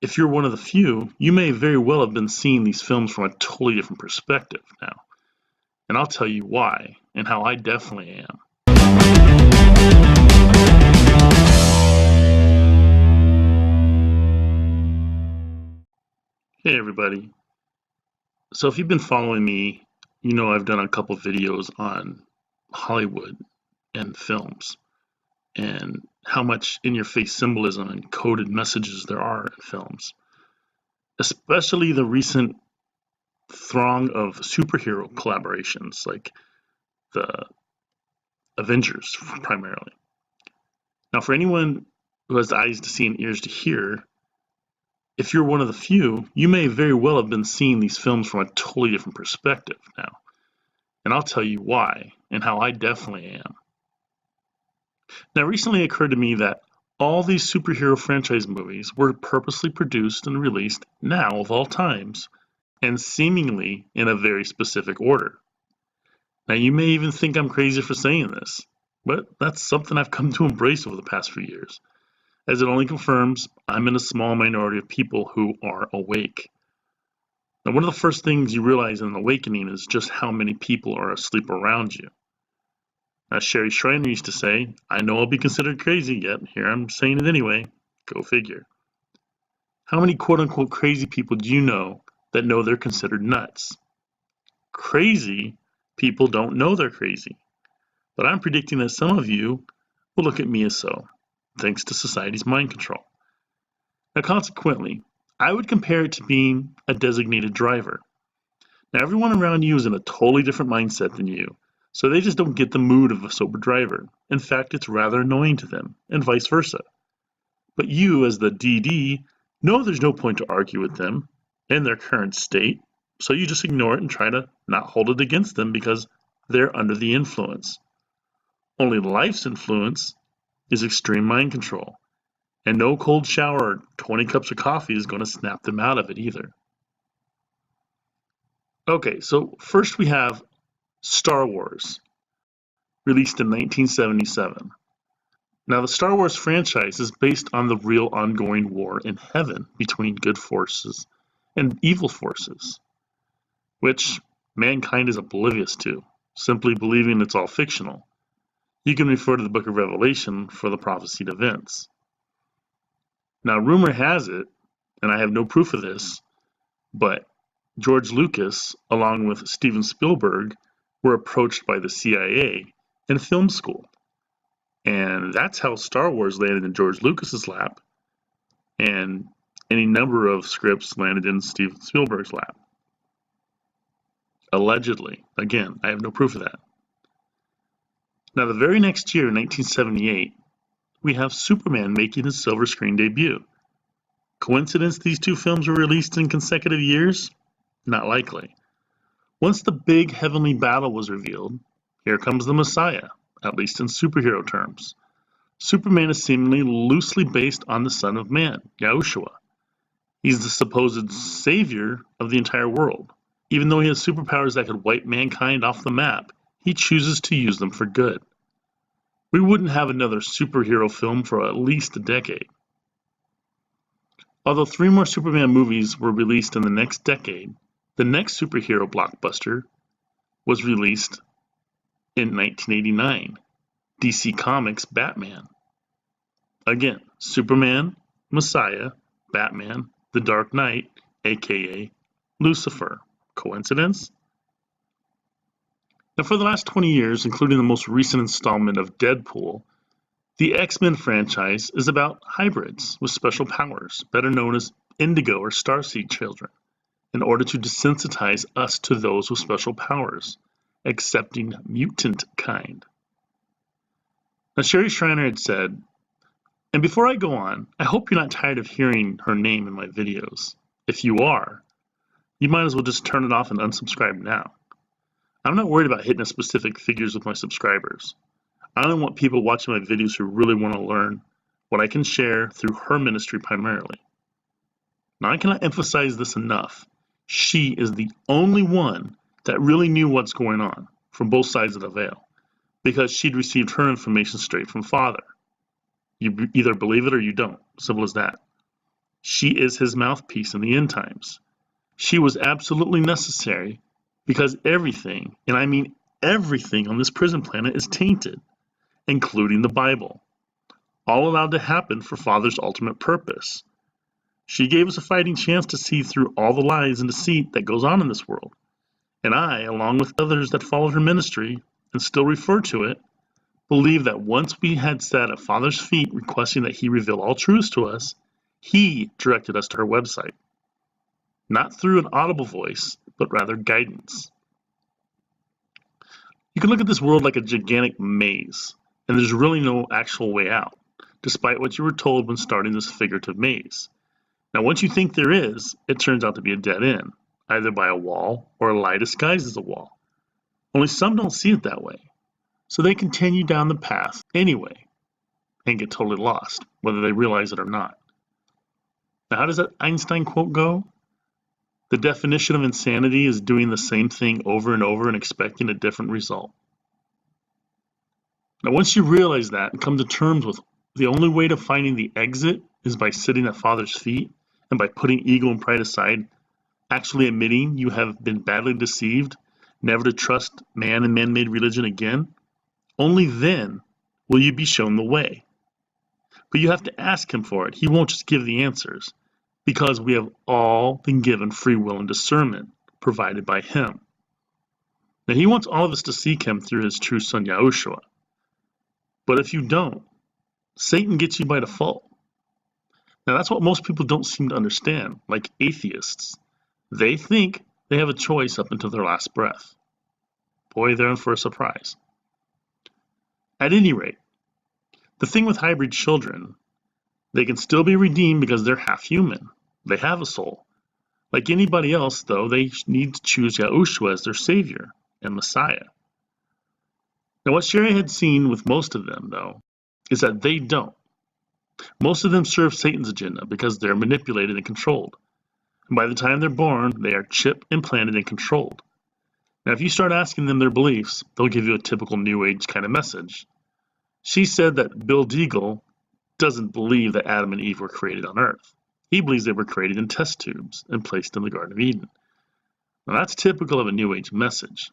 If you're one of the few, you may very well have been seeing these films from a totally different perspective now. And I'll tell you why, and how I definitely am. Hey everybody. So if you've been following me, you know I've done a couple videos on Hollywood and films and how much in-your-face symbolism and coded messages there are in films. Especially the recent throng of superhero collaborations like the Avengers primarily. Now for anyone who has eyes to see and ears to hear, if you're one of the few, you may very well have been seeing these films from a totally different perspective now. And I'll tell you why, and how I definitely am. Now recently it occurred to me that all these superhero franchise movies were purposely produced and released now of all times, and seemingly in a very specific order. Now you may even think I'm crazy for saying this, but that's something I've come to embrace over the past few years, as it only confirms I'm in a small minority of people who are awake. Now one of the first things you realize in an awakening is just how many people are asleep around you. As Sherry Shriner used to say, I know I'll be considered crazy, yet here I'm saying it anyway. Go figure. How many quote-unquote crazy people do you know that know they're considered nuts? Crazy people don't know they're crazy. But I'm predicting that some of you will look at me as so, thanks to society's mind control. Now consequently, I would compare it to being a designated driver. Now everyone around you is in a totally different mindset than you, so they just don't get the mood of a sober driver. In fact, it's rather annoying to them, and vice versa. But you, as the DD, know there's no point to argue with them in their current state, so you just ignore it and try to not hold it against them because they're under the influence. Only life's influence is extreme mind control, and no cold shower or 20 cups of coffee is going to snap them out of it either. Okay, so first we have Star Wars, released in 1977. Now, the Star Wars franchise is based on the real ongoing war in heaven between good forces and evil forces, which mankind is oblivious to, simply believing it's all fictional. You can refer to the Book of Revelation for the prophesied events. Now, rumor has it, and I have no proof of this, but George Lucas, along with Steven Spielberg, were approached by the CIA in film school. And that's how Star Wars landed in George Lucas's lap, and any number of scripts landed in Steven Spielberg's lap. Allegedly. Again, I have no proof of that. Now, the very next year, 1978, we have Superman making his silver screen debut. Coincidence these two films were released in consecutive years? Not likely. Once the big heavenly battle was revealed, here comes the Messiah, at least in superhero terms. Superman is seemingly loosely based on the Son of Man, Yahuah. He's the supposed savior of the entire world. Even though he has superpowers that could wipe mankind off the map, he chooses to use them for good. We wouldn't have another superhero film for at least a decade. Although 3 more Superman movies were released in the next decade, the next superhero blockbuster was released in 1989, DC Comics' Batman. Again, Superman, Messiah, Batman, The Dark Knight, aka Lucifer. Coincidence? Now for the last 20 years, including the most recent installment of Deadpool, the X-Men franchise is about hybrids with special powers, better known as Indigo or Starseed children, in order to desensitize us to those with special powers, accepting mutant kind. Now Sherry Shriner had said, and before I go on, I hope you're not tired of hearing her name in my videos. If you are, you might as well just turn it off and unsubscribe now. I'm not worried about hitting a specific figures with my subscribers. I only want people watching my videos who really want to learn what I can share through her ministry primarily. Now I cannot emphasize this enough. She is the only one that really knew what's going on from both sides of the veil, because she'd received her information straight from Father. You either believe it or you don't. Simple as that. She is his mouthpiece in the end times. She was absolutely necessary because everything, and I mean everything on this prison planet is tainted, including the Bible, all allowed to happen for Father's ultimate purpose. She gave us a fighting chance to see through all the lies and deceit that goes on in this world. And I, along with others that followed her ministry and still refer to it, believe that once we had sat at Father's feet requesting that he reveal all truths to us, he directed us to her website. Not through an audible voice, but rather guidance. You can look at this world like a gigantic maze, and there's really no actual way out, despite what you were told when starting this figurative maze. Now, once you think there is, it turns out to be a dead end, either by a wall or a lie disguised as a wall. Only some don't see it that way, so they continue down the path anyway and get totally lost, whether they realize it or not. Now, how does that Einstein quote go? The definition of insanity is doing the same thing over and over and expecting a different result. Now, once you realize that and come to terms with the only way to finding the exit is by sitting at Father's feet and by putting ego and pride aside, actually admitting you have been badly deceived, never to trust man and man-made religion again, only then will you be shown the way. But you have to ask him for it. He won't just give the answers, because we have all been given free will and discernment provided by him. Now, he wants all of us to seek him through his true son Yahuah. But if you don't, Satan gets you by default. Now, that's what most people don't seem to understand, like atheists. They think they have a choice up until their last breath. Boy, they're in for a surprise. At any rate, the thing with hybrid children, they can still be redeemed because they're half human. They have a soul. Like anybody else, though, they need to choose Yahuah as their savior and Messiah. Now, what Sherry had seen with most of them, though, is that they don't. Most of them serve Satan's agenda because they're manipulated and controlled. And by the time they're born, they are chip implanted and controlled. Now, if you start asking them their beliefs, they'll give you a typical New Age kind of message. She said that Bill Deagle doesn't believe that Adam and Eve were created on Earth. He believes they were created in test tubes and placed in the Garden of Eden. Now, that's typical of a New Age message.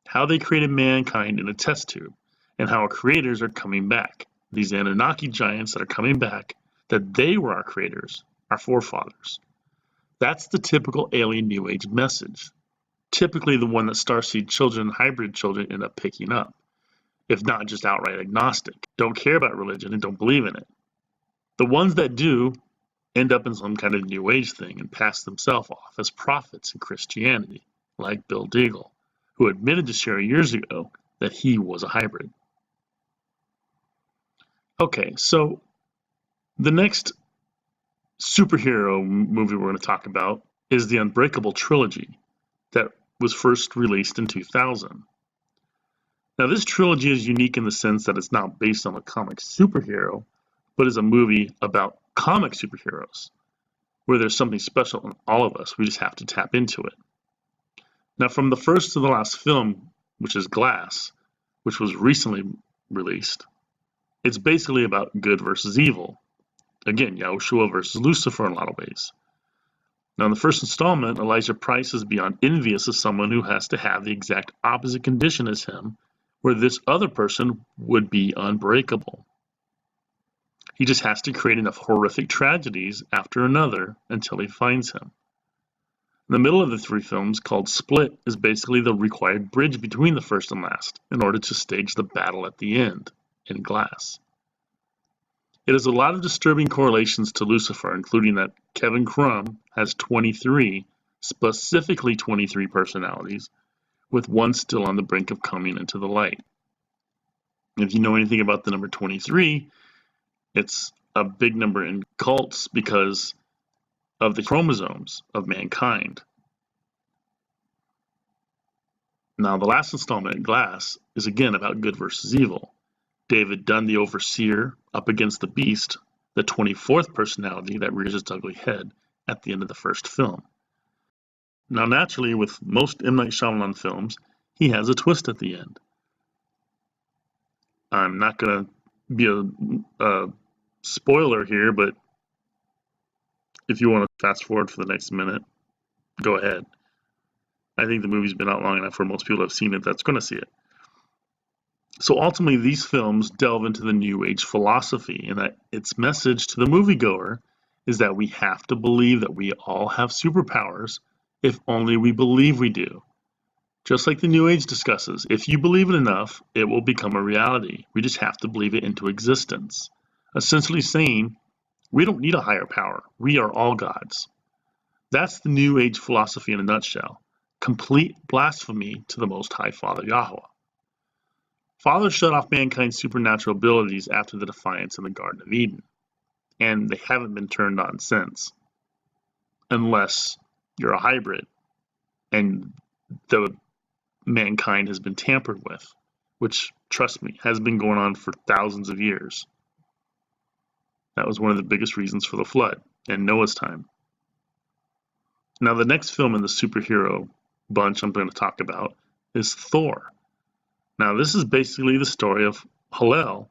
How they created mankind in a test tube, and how our creators are coming back. These Anunnaki giants that are coming back, that they were our creators, our forefathers. That's the typical alien New Age message. Typically the one that starseed children and hybrid children end up picking up, if not just outright agnostic, don't care about religion and don't believe in it. The ones that do end up in some kind of New Age thing and pass themselves off as prophets in Christianity, like Bill Deagle, who admitted to Sherry years ago that he was a hybrid. Okay, so the next superhero movie we're going to talk about is the Unbreakable trilogy that was first released in 2000. Now, this trilogy is unique in the sense that it's not based on a comic superhero, but is a movie about comic superheroes, where there's something special in all of us. We just have to tap into it. Now, from the first to the last film, which is Glass, which was recently released, it's basically about good versus evil. Again, Yahuah versus Lucifer in a lot of ways. Now, in the first installment, Elijah Price is beyond envious of someone who has to have the exact opposite condition as him, where this other person would be unbreakable. He just has to create enough horrific tragedies after another until he finds him. The middle of the three films, called Split, is basically the required bridge between the first and last in order to stage the battle at the end in Glass. It has a lot of disturbing correlations to Lucifer, including that Kevin Crumb has 23, specifically 23 personalities, with one still on the brink of coming into the light. If you know anything about the number 23, it's a big number in cults because of the chromosomes of mankind. Now, the last installment, Glass, is again about good versus evil. David Dunn, the overseer, up against the beast, the 24th personality that rears its ugly head at the end of the first film. Now, naturally, with most M. Night Shyamalan films, he has a twist at the end. I'm not going to be a spoiler here, but If you want to fast forward for the next minute, go ahead. I think the movie's been out long enough for most people to have seen it that's going to see it. So ultimately, these films delve into the New Age philosophy, and that its message to the moviegoer is that we have to believe that we all have superpowers if only we believe we do. Just like the New Age discusses, if you believe it enough, it will become a reality. We just have to believe it into existence. Essentially saying, we don't need a higher power. We are all gods. That's the New Age philosophy in a nutshell. Complete blasphemy to the Most High Father Yahuah. Father shut off mankind's supernatural abilities after the defiance in the Garden of Eden, and they haven't been turned on since. Unless you're a hybrid, and the mankind has been tampered with, which, trust me, has been going on for thousands of years. That was one of the biggest reasons for the flood and Noah's time. Now, the next film in the superhero bunch I'm going to talk about is Thor. Now, this is basically the story of Hallel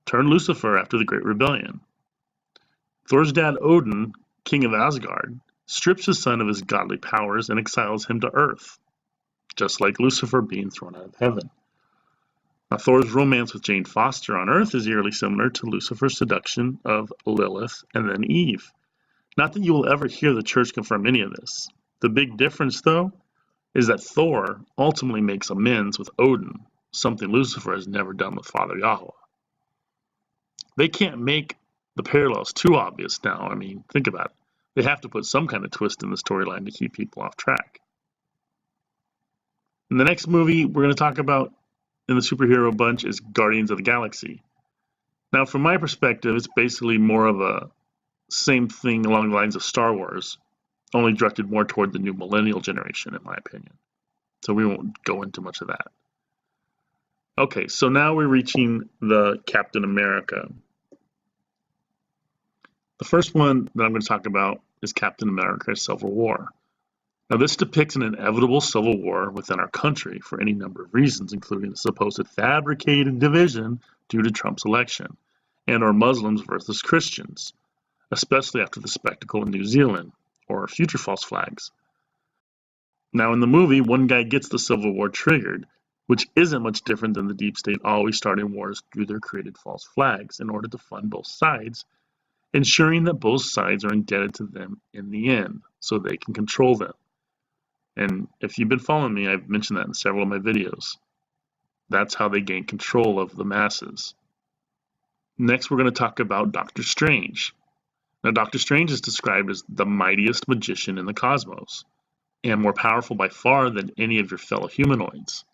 turned Lucifer after the Great Rebellion. Thor's dad, Odin, king of Asgard, strips his son of his godly powers and exiles him to Earth, just like Lucifer being thrown out of heaven. Now, Thor's romance with Jane Foster on Earth is eerily similar to Lucifer's seduction of Lilith and then Eve. Not that you will ever hear the church confirm any of this. The big difference, though, is that Thor ultimately makes amends with Odin, something Lucifer has never done with Father Yahuah. They can't make the parallels too obvious now. I mean, think about it. They have to put some kind of twist in the storyline to keep people off track. And the next movie we're going to talk about in the superhero bunch is Guardians of the Galaxy. Now, from my perspective, it's basically more of a same thing along the lines of Star Wars, only directed more toward the new millennial generation, in my opinion. So we won't go into much of that. Okay, so now we're reaching the Captain America. The first one that I'm going to talk about is Captain America: Civil War. Now, this depicts an inevitable civil war within our country for any number of reasons, including the supposed fabricated division due to Trump's election, and or Muslims versus Christians, especially after the spectacle in New Zealand, or future false flags. Now, in the movie, one guy gets the Civil War triggered, which isn't much different than the deep state always starting wars through their created false flags in order to fund both sides, ensuring that both sides are indebted to them in the end, so they can control them. And if you've been following me, I've mentioned that in several of my videos. That's how they gain control of the masses. Next, we're going to talk about Doctor Strange. Now, Doctor Strange is described as the mightiest magician in the cosmos, and more powerful by far than any of your fellow humanoids.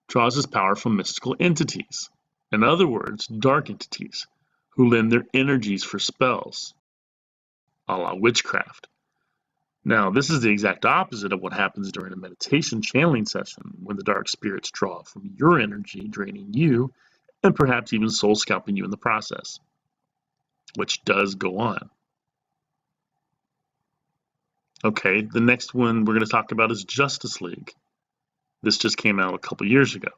Draws his power from mystical entities, in other words, dark entities, who lend their energies for spells, a la witchcraft. Now, this is the exact opposite of what happens during a meditation channeling session, when the dark spirits draw from your energy, draining you, and perhaps even soul scalping you in the process, which does go on. Okay, the next one we're going to talk about is Justice League. This just came out a couple years ago.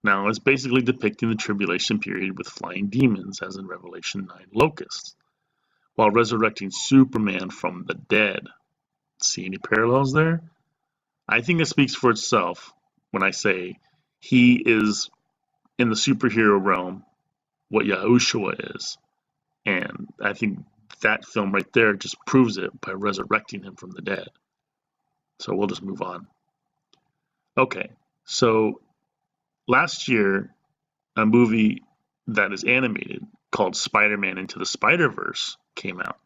Now, it's basically depicting the tribulation period with flying demons, as in Revelation 9 locusts, while resurrecting Superman from the dead. See any parallels there? I think it speaks for itself when I say he is, in the superhero realm, what Yahushua is. And I think that film right there just proves it by resurrecting him from the dead. So we'll just move on. Okay, so last year, a movie that is animated called Spider-Man Into the Spider-Verse came out.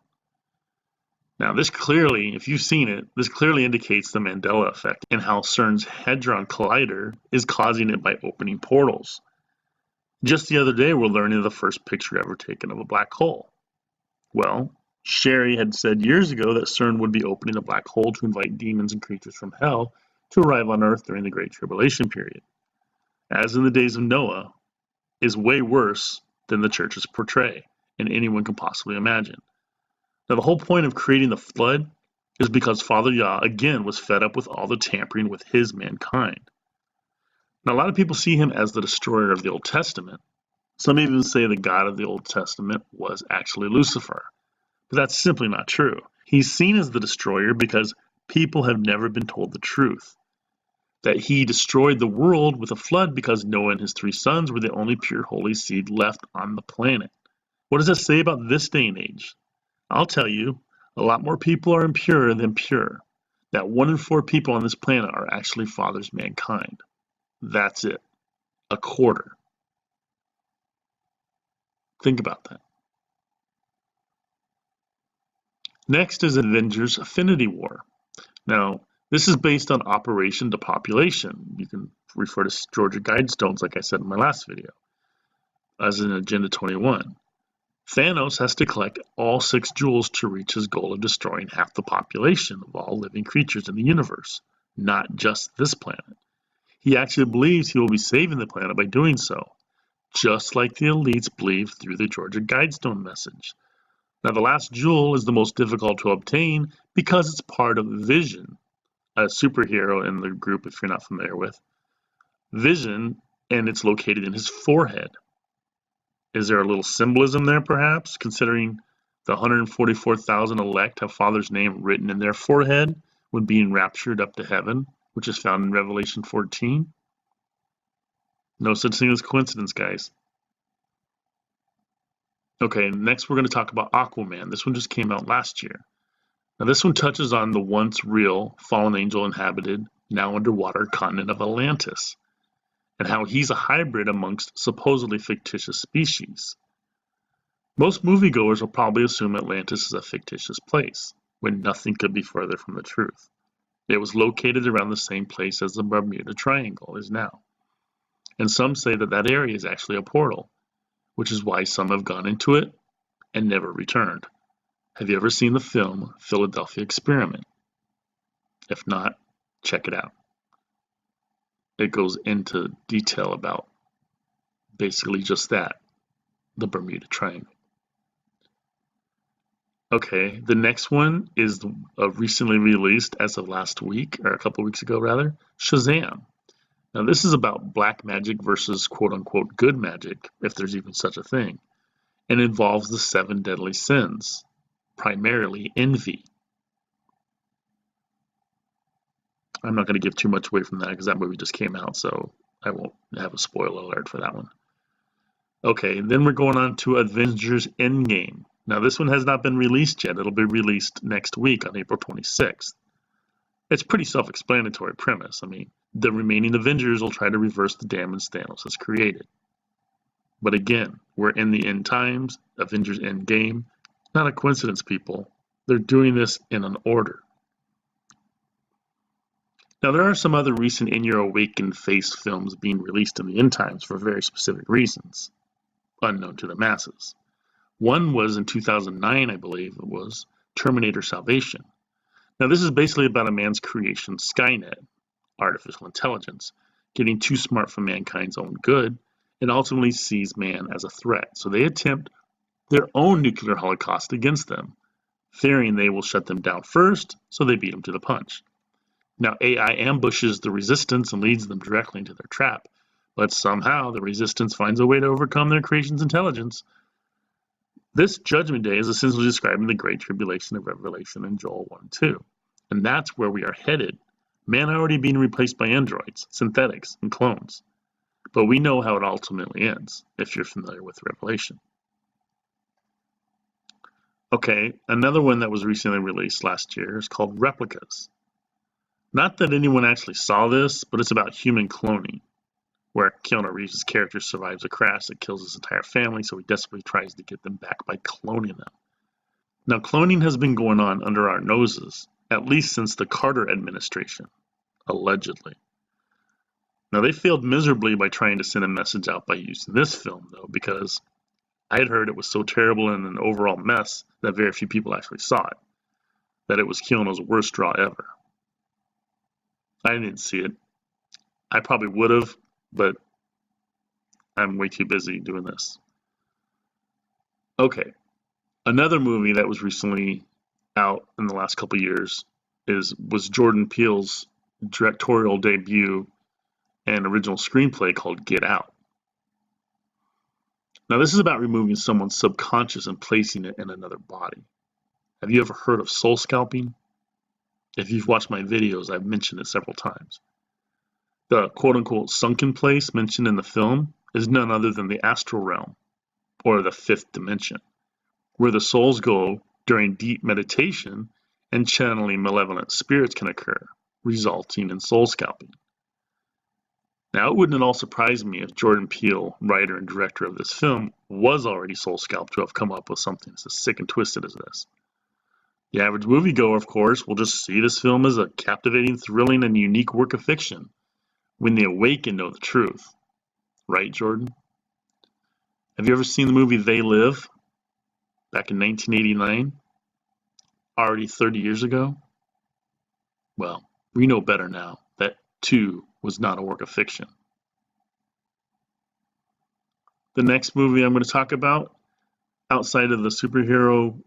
Now, this clearly, if you've seen it, this clearly indicates the Mandela effect and how CERN's Hadron Collider is causing it by opening portals. Just the other day, we're learning the first picture ever taken of a black hole. Well, Sherry had said years ago that CERN would be opening a black hole to invite demons and creatures from hell to arrive on Earth during the Great Tribulation period. As in the days of Noah, is way worse than the churches portray, and anyone can possibly imagine. Now, the whole point of creating the flood is because Father Yah, again, was fed up with all the tampering with his mankind. Now, a lot of people see him as the destroyer of the Old Testament. Some even say the God of the Old Testament was actually Lucifer. But that's simply not true. He's seen as the destroyer because people have never been told the truth. That he destroyed the world with a flood because Noah and his 3 sons were the only pure holy seed left on the planet. What does that say about this day and age? I'll tell you, a lot more people are impure than pure. That 1 in 4 people on this planet are actually fathers mankind. That's it. A quarter. Think about that. Next is Avengers Affinity War. Now, this is based on Operation Depopulation. You can refer to Georgia Guidestones, like I said in my last video, as in Agenda 21. Thanos has to collect all 6 jewels to reach his goal of destroying half the population of all living creatures in the universe, not just this planet. He actually believes he will be saving the planet by doing so, just like the elites believe through the Georgia Guidestone message. Now, the last jewel is the most difficult to obtain because it's part of Vision, a superhero in the group if you're not familiar with. Vision, and it's located in his forehead. Is there a little symbolism there, perhaps, considering the 144,000 elect have Father's name written in their forehead when being raptured up to heaven, which is found in Revelation 14? No such thing as coincidence, guys. Okay, next we're going to talk about Aquaman. This one just came out last year. Now, this one touches on the once real fallen angel inhabited, now underwater continent of Atlantis, and how he's a hybrid amongst supposedly fictitious species. Most moviegoers will probably assume Atlantis is a fictitious place, when nothing could be further from the truth. It was located around the same place as the Bermuda Triangle is now. And some say that that area is actually a portal, which is why some have gone into it and never returned. Have you ever seen the film Philadelphia Experiment? If not, check it out. It goes into detail about basically just that, the Bermuda Triangle. Okay, the next one is recently released as of last week, or a couple weeks ago rather, Shazam. Now this is about black magic versus quote-unquote good magic, if there's even such a thing, and involves the 7 deadly sins, primarily envy. I'm not going to give too much away from that because that movie just came out, so I won't have a spoiler alert for that one. Okay, then we're going on to Avengers Endgame. Now this one has not been released yet. It'll be released next week on April 26th. It's pretty self-explanatory premise. I mean, the remaining Avengers will try to reverse the damage Thanos has created. But again, we're in the end times, Avengers Endgame. Not a coincidence, people. They're doing this in an order. Now, there are some other recent In Your Awakened Face films being released in the end times for very specific reasons, unknown to the masses. One was in 2009, I believe it was, Terminator Salvation. Now, this is basically about a man's creation, Skynet, artificial intelligence, getting too smart for mankind's own good, and ultimately sees man as a threat. So they attempt their own nuclear holocaust against them, fearing they will shut them down first, so they beat them to the punch. Now, AI ambushes the resistance and leads them directly into their trap, but somehow the resistance finds a way to overcome their creation's intelligence. This Judgment Day is essentially describing the Great Tribulation of Revelation in Joel 1 and 2. And that's where we are headed. Man already being replaced by androids, synthetics, and clones. But we know how it ultimately ends, if you're familiar with Revelation. Okay, another one that was recently released last year is called Replicas. Not that anyone actually saw this, but it's about human cloning, where Keanu Reeves' character survives a crash that kills his entire family, so he desperately tries to get them back by cloning them. Now, cloning has been going on under our noses, at least since the Carter administration, allegedly. Now, they failed miserably by trying to send a message out by using this film, though, because I had heard it was so terrible and an overall mess that very few people actually saw it, that it was Keanu's worst draw ever. I didn't see it. I probably would have, but I'm way too busy doing this. Okay, another movie that was recently out in the last couple years was Jordan Peele's directorial debut and original screenplay called Get Out. Now, this is about removing someone's subconscious and placing it in another body. Have you ever heard of soul scalping? If you've watched my videos, I've mentioned it several times. The quote-unquote sunken place mentioned in the film is none other than the astral realm, or the fifth dimension, where the souls go during deep meditation and channeling malevolent spirits can occur, resulting in soul scalping. Now, it wouldn't at all surprise me if Jordan Peele, writer and director of this film, was already soul scalped to have come up with something as sick and twisted as this. The average moviegoer, of course, will just see this film as a captivating, thrilling, and unique work of fiction when they awaken know the truth. Right, Jordan? Have you ever seen the movie They Live back in 1989? Already 30 years ago? Well, we know better now. That, too, was not a work of fiction. The next movie I'm going to talk about, outside of the superhero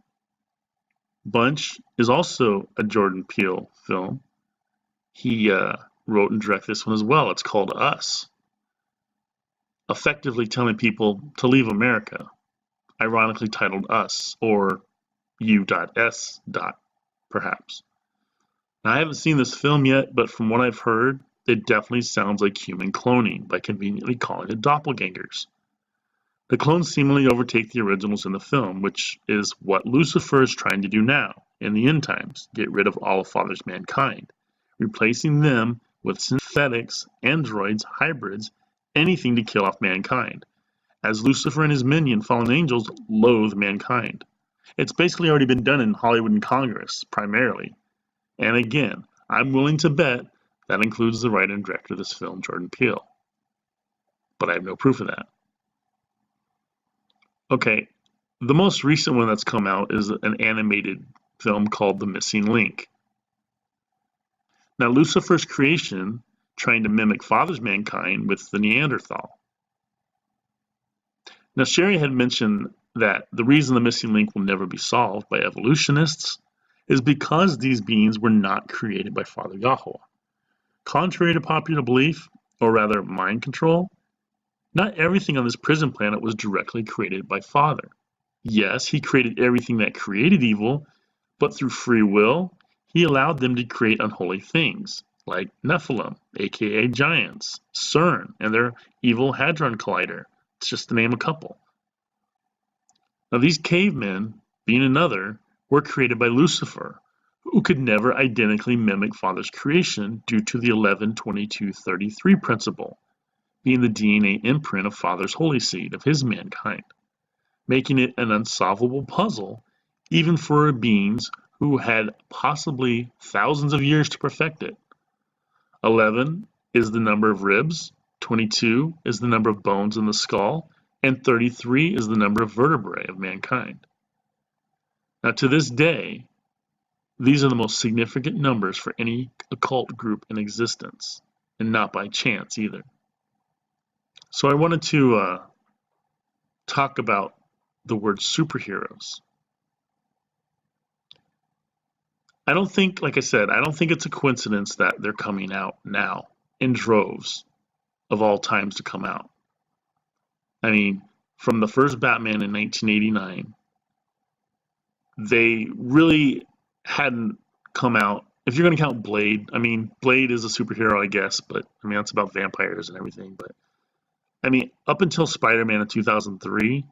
bunch, is also a Jordan Peele film. He wrote and directed this one as well. It's called Us, effectively telling people to leave America, ironically titled Us, or U.S. perhaps. Now, I haven't seen this film yet, but from what I've heard, it definitely sounds like human cloning by conveniently calling it doppelgangers. The clones seemingly overtake the originals in the film, which is what Lucifer is trying to do now, in the end times, get rid of all of Father's mankind, replacing them with synthetics, androids, hybrids, anything to kill off mankind, as Lucifer and his minion, fallen angels, loathe mankind. It's basically already been done in Hollywood and Congress, primarily. And again, I'm willing to bet that includes the writer and director of this film, Jordan Peele. But I have no proof of that. Okay, the most recent one that's come out is an animated film called The Missing Link. Now, Lucifer's creation, trying to mimic Father's mankind with the Neanderthal. Now, Sherry had mentioned that the reason the missing link will never be solved by evolutionists is because these beings were not created by Father Yahuah. Contrary to popular belief, or rather mind control, not everything on this prison planet was directly created by Father. Yes, he created everything that created evil, but through free will, he allowed them to create unholy things, like Nephilim, aka giants, CERN, and their evil Hadron Collider, just to name a couple. Now, these cavemen, being another, were created by Lucifer, who could never identically mimic Father's creation due to the 11-22-33 principle, being the DNA imprint of Father's holy seed of his mankind, making it an unsolvable puzzle even for beings who had possibly thousands of years to perfect it. 11 is the number of ribs, 22 is the number of bones in the skull, and 33 is the number of vertebrae of mankind. Now, to this day, these are the most significant numbers for any occult group in existence, and not by chance either. So I wanted to talk about the word superheroes. I don't think, like I said, I don't think it's a coincidence that they're coming out now in droves of all times to come out. I mean, from the first Batman in 1989, they really hadn't come out. If you're going to count Blade, I mean, Blade is a superhero, I guess, but I mean, that's about vampires and everything. But I mean, up until Spider-Man in 2003,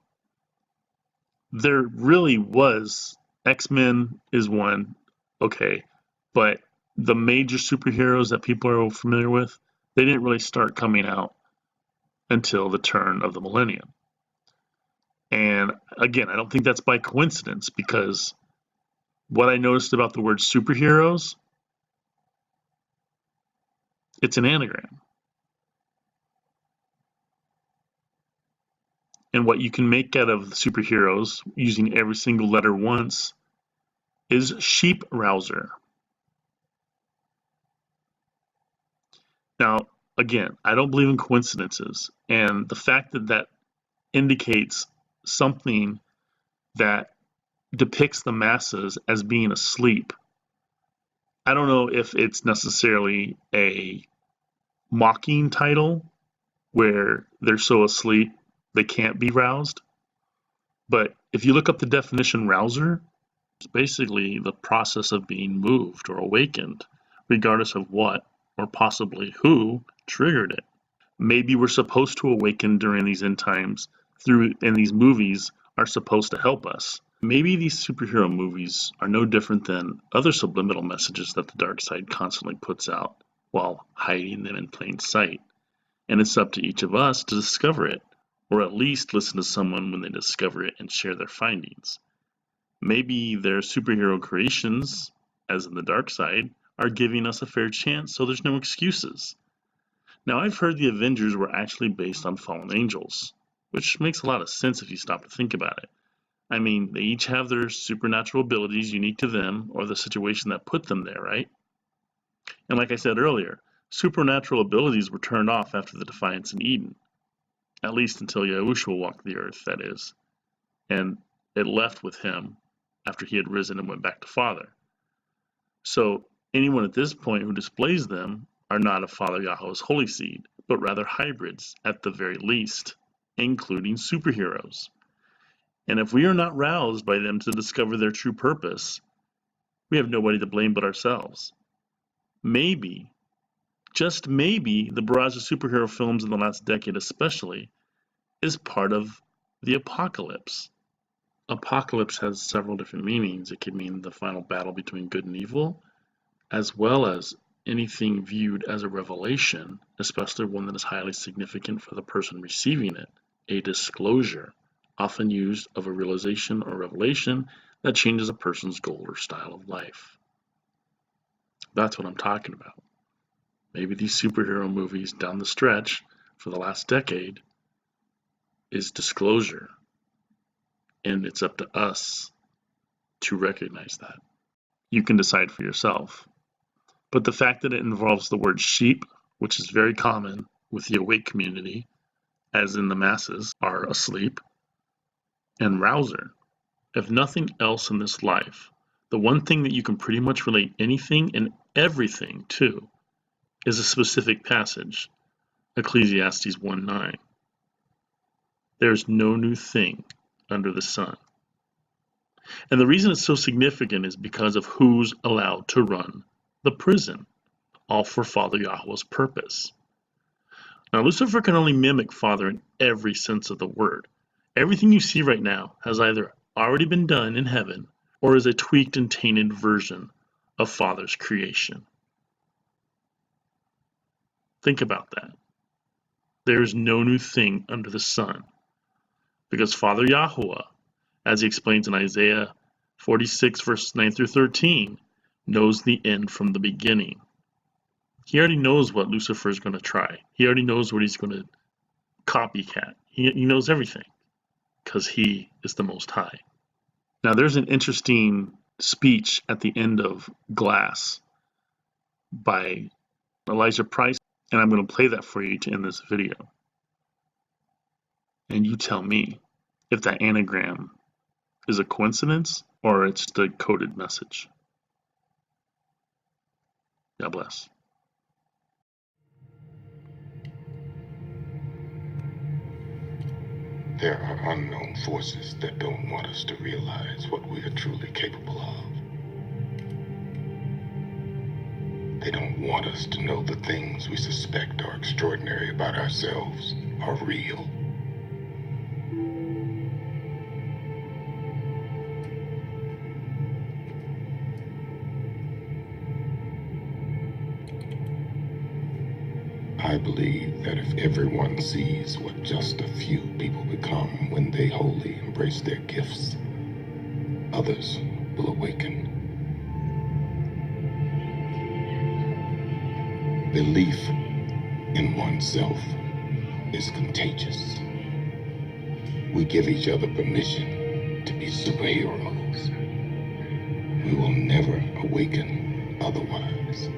there really was X-Men is one, okay, but the major superheroes that people are familiar with, they didn't really start coming out until the turn of the millennium. And again, I don't think that's by coincidence, because what I noticed about the word superheroes, it's an anagram. And what you can make out of superheroes using every single letter once is sheep rouser. Now, again, I don't believe in coincidences, and the fact that that indicates something that depicts the masses as being asleep, I don't know if it's necessarily a mocking title where they're so asleep they can't be roused, but if you look up the definition rouser, It's basically the process of being moved or awakened, regardless of what or possibly who triggered it. Maybe we're supposed to awaken during these end times and these movies are supposed to help us. Maybe these superhero movies are no different than other subliminal messages that the dark side constantly puts out while hiding them in plain sight. And it's up to each of us to discover it, or at least listen to someone when they discover it and share their findings. Maybe their superhero creations, as in the dark side, are giving us a fair chance, so there's no excuses. Now, I've heard the Avengers were actually based on fallen angels, which makes a lot of sense if you stop to think about it. I mean, they each have their supernatural abilities unique to them or the situation that put them there, right? And like I said earlier, supernatural abilities were turned off after the defiance in Eden, at least until Yahuah walked the earth, that is, and it left with him after he had risen and went back to Father. So anyone at this point who displays them are not of Father Yahuah's holy seed, but rather hybrids at the very least, including superheroes. And if we are not roused by them to discover their true purpose, we have nobody to blame but ourselves. Maybe, just maybe, the barrage of superhero films in the last decade especially is part of the apocalypse. Apocalypse has several different meanings. It could mean the final battle between good and evil, as well as anything viewed as a revelation, especially one that is highly significant for the person receiving it, a disclosure, often used of a realization or revelation that changes a person's goal or style of life. That's what I'm talking about. Maybe these superhero movies down the stretch for the last decade is disclosure, and it's up to us to recognize that. You can decide for yourself. But the fact that it involves the word sheep, which is very common with the awake community, as in the masses are asleep, and rouser. If nothing else in this life, the one thing that you can pretty much relate anything and everything to is a specific passage, Ecclesiastes 1:9. There's no new thing under the sun. And the reason it's so significant is because of who's allowed to run the prison, all for Father Yahuah's purpose. Now, Lucifer can only mimic Father in every sense of the word. Everything you see right now has either already been done in heaven or is a tweaked and tainted version of Father's creation. Think about that. There is no new thing under the sun, because Father Yahuah, as he explains in Isaiah 46 verses 9 through 13, knows the end from the beginning. He already knows what Lucifer is going to try. He already knows what he's going to copycat. He knows everything because he is the Most High. Now, there's an interesting speech at the end of Glass by Elijah Price, and I'm going to play that for you to end this video. And you tell me if that anagram is a coincidence or it's the coded message. God bless. There are unknown forces that don't want us to realize what we are truly capable of. They don't want us to know the things we suspect are extraordinary about ourselves are real. I believe that if everyone sees what just a few people become when they wholly embrace their gifts, others will awaken. Belief in oneself is contagious. We give each other permission to be superheroes. We will never awaken otherwise.